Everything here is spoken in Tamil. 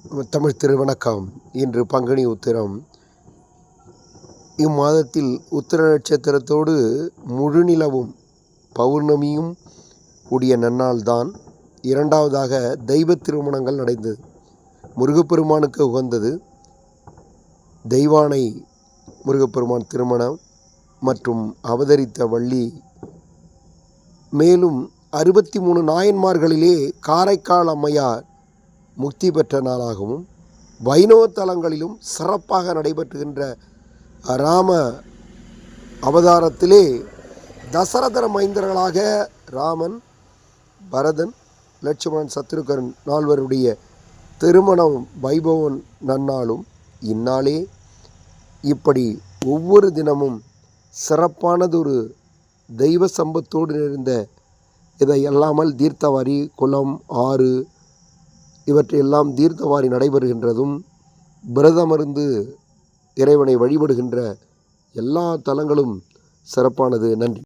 தமிழ் திருவணக்கம். இன்று பங்குனி உத்திரம். இம்மாதத்தில் உத்திர நட்சத்திரத்தோடு முழுநிலவும் பௌர்ணமியும் கூடிய நன்னாள்தான். இரண்டாவதாக தெய்வ திருமணங்கள் நடந்தது. முருகப்பெருமானுக்கு உகந்தது தெய்வானை முருகப்பெருமான் திருமணம் மற்றும் அவதரித்த வள்ளி. மேலும் 63 நாயன்மார்களிலே காரைக்கால் அம்மையார் முக்தி பெற்ற நாளாகவும், வைணவ தலங்களிலும் சிறப்பாக நடைபெற்றுகின்ற ராம அவதாரத்திலே தசரதர மைந்தர்களாக ராமன், பரதன், லட்சுமணன், சத்ருகன் நால்வருடைய திருமணம் வைபவம் நன்னாளும் இந்நாளே. இப்படி ஒவ்வொரு தினமும் சிறப்பானதொரு தெய்வ சம்பத்தோடு நிறைந்த, இதை அல்லாமல் தீர்த்தவாரி, குளம், ஆறு இவற்றையெல்லாம் தீர்த்தவாரி நடைபெறுகின்றதும், விரதமருந்து இறைவனை வழிபடுகின்ற எல்லா தலங்களும் சிறப்பானது. நன்றி.